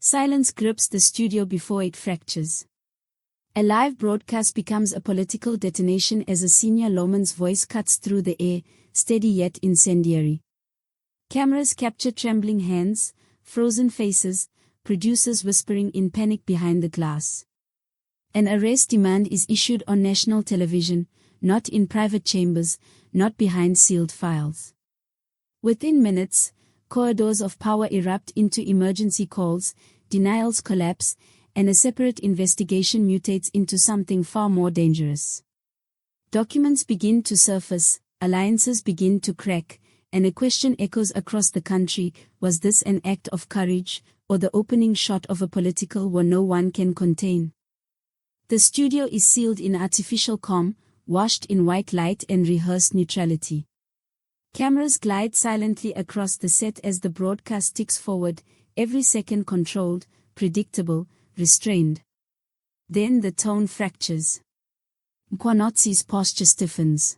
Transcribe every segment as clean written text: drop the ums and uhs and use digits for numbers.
Silence grips the studio before it fractures. A live broadcast becomes a political detonation as a senior lawman's voice cuts through the air, steady yet incendiary. Cameras capture trembling hands, frozen faces, producers whispering in panic behind the glass. An arrest demand is issued on national television, not in private chambers, not behind sealed files. Within minutes, corridors of power erupt into emergency calls, denials collapse, and a separate investigation mutates into something far more dangerous. Documents begin to surface, alliances begin to crack, and a question echoes across the country: was this an act of courage, or the opening shot of a political war no one can contain? The studio is sealed in artificial calm, washed in white light and rehearsed neutrality. Cameras glide silently across the set as the broadcast ticks forward, every second controlled, predictable, restrained. Then the tone fractures. Mkhwanazi's posture stiffens.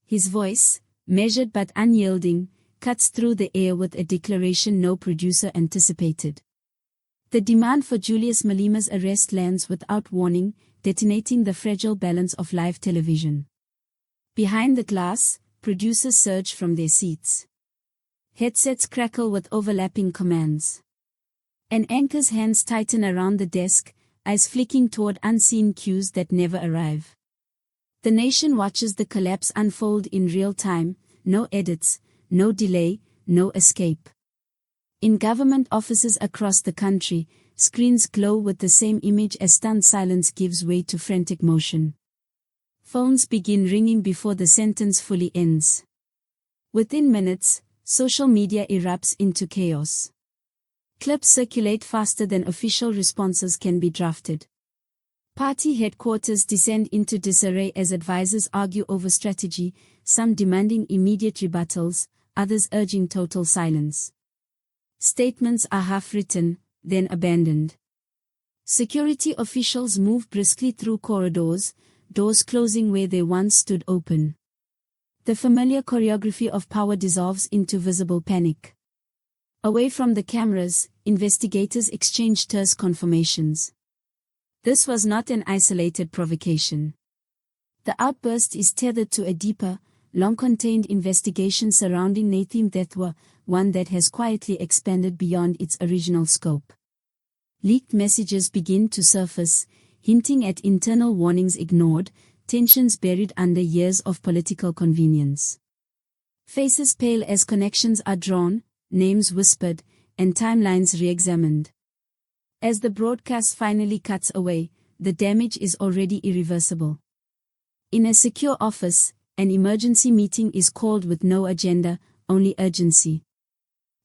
His voice, measured but unyielding, cuts through the air with a declaration no producer anticipated. The demand for Julius Malema's arrest lands without warning, detonating the fragile balance of live television. Behind the glass, producers surge from their seats. Headsets crackle with overlapping commands. An anchor's hands tighten around the desk, eyes flicking toward unseen cues that never arrive. The nation watches the collapse unfold in real time, no edits, no delay, no escape. In government offices across the country, screens glow with the same image as stunned silence gives way to frantic motion. Phones begin ringing before the sentence fully ends. Within minutes, social media erupts into chaos. Clips circulate faster than official responses can be drafted. Party headquarters descend into disarray as advisors argue over strategy, some demanding immediate rebuttals, others urging total silence. Statements are half-written, then abandoned. Security officials move briskly through corridors, doors closing where they once stood open. The familiar choreography of power dissolves into visible panic. Away from the cameras, investigators exchange terse confirmations. This was not an isolated provocation. The outburst is tethered to a deeper, long-contained investigation surrounding Nathi Mthethwa, one that has quietly expanded beyond its original scope. Leaked messages begin to surface, hinting at internal warnings ignored, tensions buried under years of political convenience. Faces pale as connections are drawn, names whispered, and timelines re-examined. As the broadcast finally cuts away, the damage is already irreversible. In a secure office, an emergency meeting is called with no agenda, only urgency.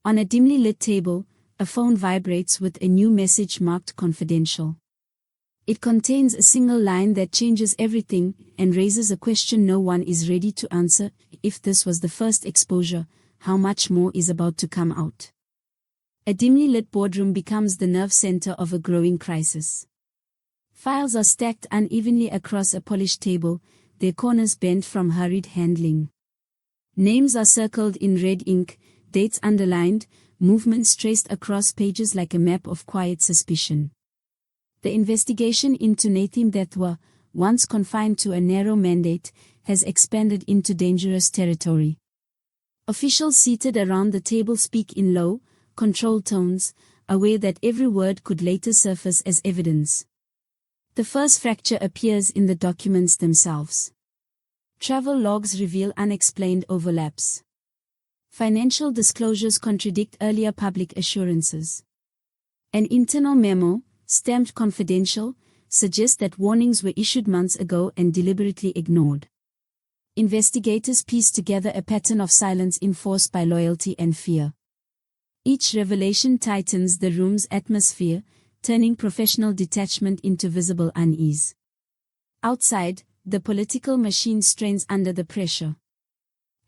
On a dimly lit table, a phone vibrates with a new message marked confidential. It contains a single line that changes everything and raises a question no one is ready to answer. If this was the first exposure, how much more is about to come out? A dimly lit boardroom becomes the nerve center of a growing crisis. Files are stacked unevenly across a polished table, their corners bent from hurried handling. Names are circled in red ink, dates underlined, movements traced across pages like a map of quiet suspicion. The investigation into Nathi Mthethwa, once confined to a narrow mandate, has expanded into dangerous territory. Officials seated around the table speak in low, controlled tones, aware that every word could later surface as evidence. The first fracture appears in the documents themselves. Travel logs reveal unexplained overlaps. Financial disclosures contradict earlier public assurances. An internal memo, stamped confidential, suggests that warnings were issued months ago and deliberately ignored. Investigators piece together a pattern of silence enforced by loyalty and fear. Each revelation tightens the room's atmosphere, turning professional detachment into visible unease. Outside, the political machine strains under the pressure.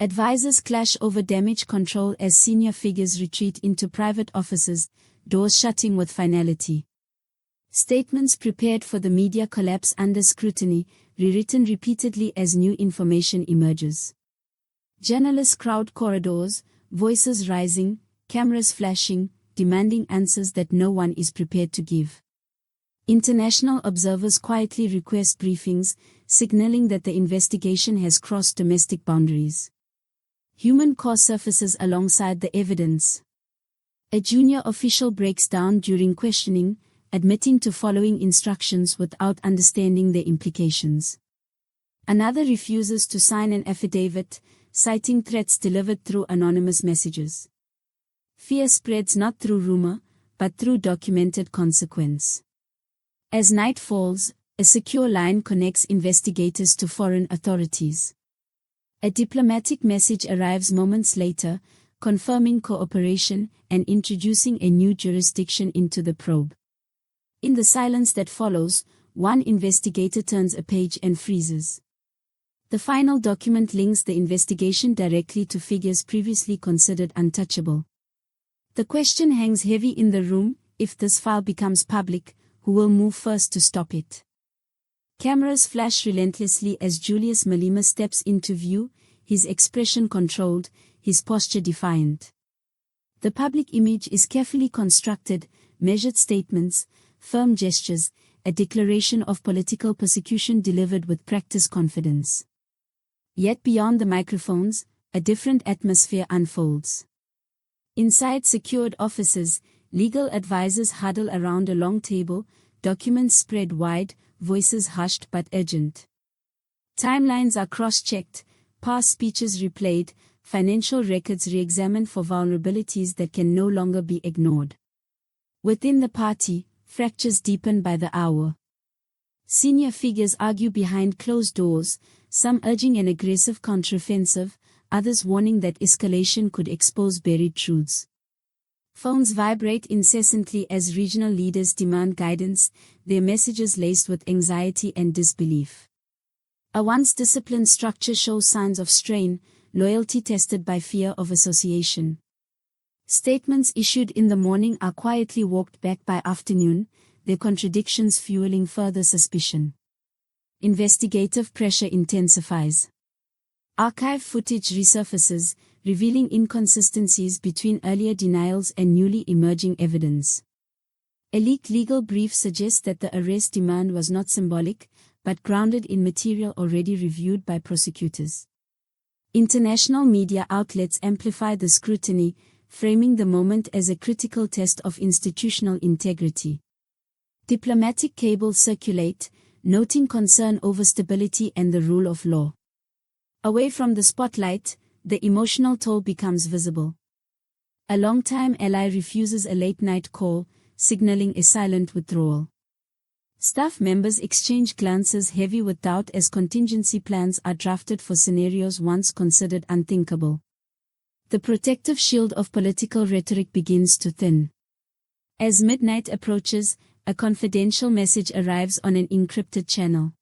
Advisors clash over damage control as senior figures retreat into private offices, doors shutting with finality. Statements prepared for the media collapse under scrutiny, rewritten repeatedly as new information emerges. Journalists crowd corridors, voices rising, cameras flashing, demanding answers that no one is prepared to give. International observers quietly request briefings, signaling that the investigation has crossed domestic boundaries. Human core surfaces alongside the evidence. A junior official breaks down during questioning, admitting to following instructions without understanding their implications. Another refuses to sign an affidavit, citing threats delivered through anonymous messages. Fear spreads not through rumor, but through documented consequence. As night falls, a secure line connects investigators to foreign authorities. A diplomatic message arrives moments later, confirming cooperation and introducing a new jurisdiction into the probe. In the silence that follows, one investigator turns a page and freezes. The final document links the investigation directly to figures previously considered untouchable. The question hangs heavy in the room: if this file becomes public, who will move first to stop it? Cameras flash relentlessly as Julius Malema steps into view, his expression controlled, his posture defiant. The public image is carefully constructed: measured statements, firm gestures, a declaration of political persecution delivered with practiced confidence. Yet beyond the microphones, a different atmosphere unfolds. Inside secured offices, legal advisors huddle around a long table, documents spread wide, voices hushed but urgent. Timelines are cross-checked, past speeches replayed, financial records re-examined for vulnerabilities that can no longer be ignored. Within the party, fractures deepen by the hour. Senior figures argue behind closed doors, some urging an aggressive counteroffensive, others warning that escalation could expose buried truths. Phones vibrate incessantly as regional leaders demand guidance, their messages laced with anxiety and disbelief. A once disciplined structure shows signs of strain, loyalty tested by fear of association. Statements issued in the morning are quietly walked back by afternoon, their contradictions fueling further suspicion. Investigative pressure intensifies. Archive footage resurfaces, revealing inconsistencies between earlier denials and newly emerging evidence. A leaked legal brief suggests that the arrest demand was not symbolic, but grounded in material already reviewed by prosecutors. International media outlets amplify the scrutiny, framing the moment as a critical test of institutional integrity. Diplomatic cables circulate, noting concern over stability and the rule of law. Away from the spotlight, the emotional toll becomes visible. A longtime ally refuses a late-night call, signaling a silent withdrawal. Staff members exchange glances heavy with doubt as contingency plans are drafted for scenarios once considered unthinkable. The protective shield of political rhetoric begins to thin. As midnight approaches, a confidential message arrives on an encrypted channel.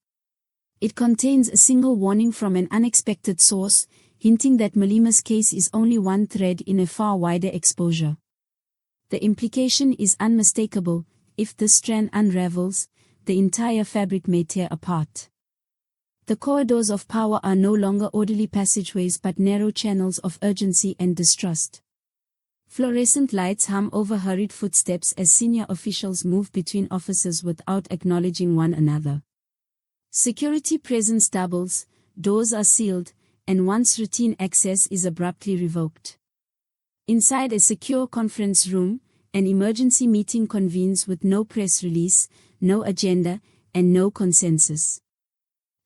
It contains a single warning from an unexpected source, hinting that Malema's case is only one thread in a far wider exposure. The implication is unmistakable: if this strand unravels, the entire fabric may tear apart. The corridors of power are no longer orderly passageways but narrow channels of urgency and distrust. Fluorescent lights hum over hurried footsteps as senior officials move between offices without acknowledging one another. Security presence doubles, doors are sealed, and once routine access is abruptly revoked. Inside a secure conference room, an emergency meeting convenes with no press release, no agenda, and no consensus.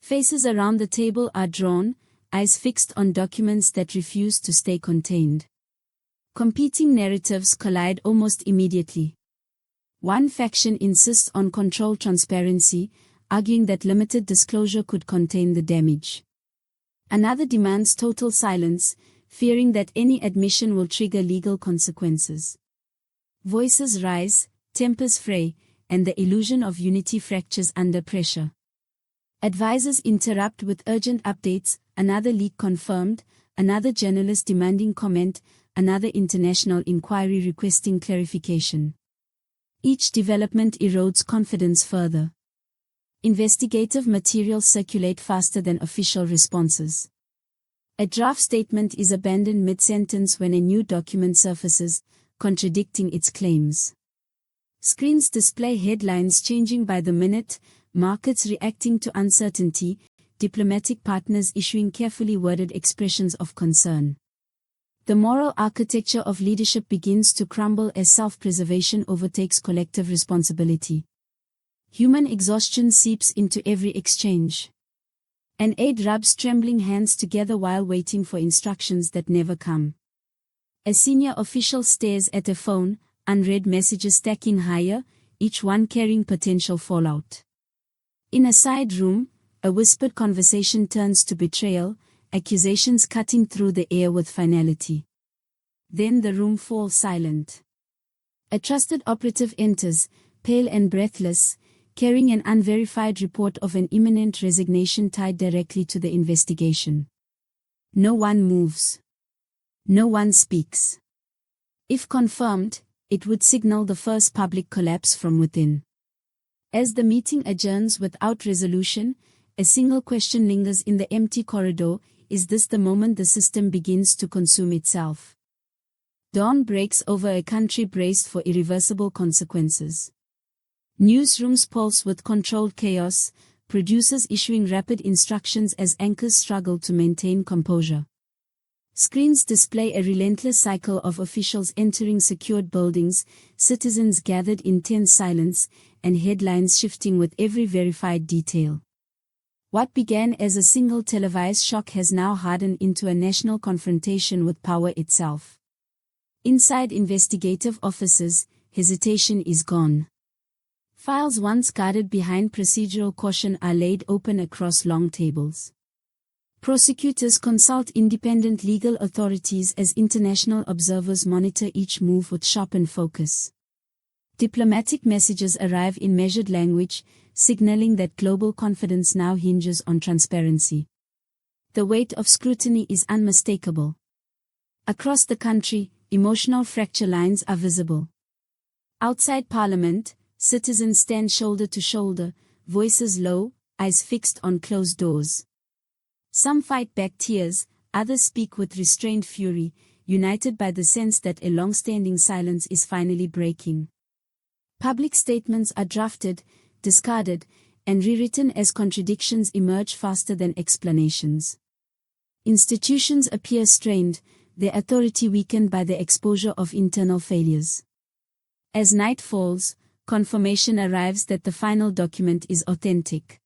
Faces around the table are drawn, eyes fixed on documents that refuse to stay contained. Competing narratives collide almost immediately. One faction insists on controlled transparency, arguing that limited disclosure could contain the damage. Another demands total silence, fearing that any admission will trigger legal consequences. Voices rise, tempers fray, and the illusion of unity fractures under pressure. Advisors interrupt with urgent updates: another leak confirmed, another journalist demanding comment, another international inquiry requesting clarification. Each development erodes confidence further. Investigative materials circulate faster than official responses. A draft statement is abandoned mid-sentence when a new document surfaces, contradicting its claims. Screens display headlines changing by the minute, markets reacting to uncertainty, diplomatic partners issuing carefully worded expressions of concern. The moral architecture of leadership begins to crumble as self-preservation overtakes collective responsibility. Human exhaustion seeps into every exchange. An aide rubs trembling hands together while waiting for instructions that never come. A senior official stares at a phone, unread messages stacking higher, each one carrying potential fallout. In a side room, a whispered conversation turns to betrayal, accusations cutting through the air with finality. Then the room falls silent. A trusted operative enters, pale and breathless, carrying an unverified report of an imminent resignation tied directly to the investigation. No one moves. No one speaks. If confirmed, it would signal the first public collapse from within. As the meeting adjourns without resolution, a single question lingers in the empty corridor: is this the moment the system begins to consume itself? Dawn breaks over a country braced for irreversible consequences. Newsrooms pulse with controlled chaos, producers issuing rapid instructions as anchors struggle to maintain composure. Screens display a relentless cycle of officials entering secured buildings, citizens gathered in tense silence, and headlines shifting with every verified detail. What began as a single televised shock has now hardened into a national confrontation with power itself. Inside investigative offices, hesitation is gone. Files once guarded behind procedural caution are laid open across long tables. Prosecutors consult independent legal authorities as international observers monitor each move with sharpened focus. Diplomatic messages arrive in measured language, signaling that global confidence now hinges on transparency. The weight of scrutiny is unmistakable. Across the country, emotional fracture lines are visible. Outside Parliament, citizens stand shoulder to shoulder, voices low, eyes fixed on closed doors. Some fight back tears, others speak with restrained fury, united by the sense that a long-standing silence is finally breaking. Public statements are drafted, discarded, and rewritten as contradictions emerge faster than explanations. Institutions appear strained, their authority weakened by the exposure of internal failures. As night falls, confirmation arrives that the final document is authentic.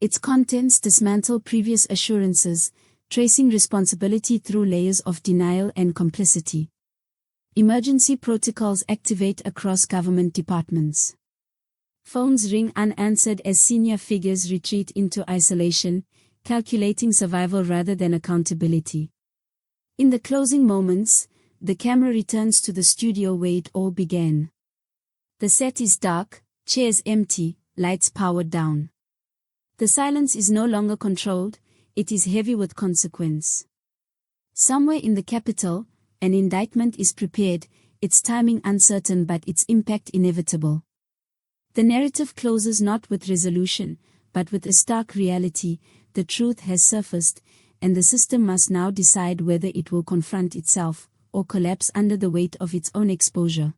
Its contents dismantle previous assurances, tracing responsibility through layers of denial and complicity. Emergency protocols activate across government departments. Phones ring unanswered as senior figures retreat into isolation, calculating survival rather than accountability. In the closing moments, the camera returns to the studio where it all began. The set is dark, chairs empty, lights powered down. The silence is no longer controlled, it is heavy with consequence. Somewhere in the capital, an indictment is prepared, its timing uncertain but its impact inevitable. The narrative closes not with resolution, but with a stark reality: the truth has surfaced, and the system must now decide whether it will confront itself, or collapse under the weight of its own exposure.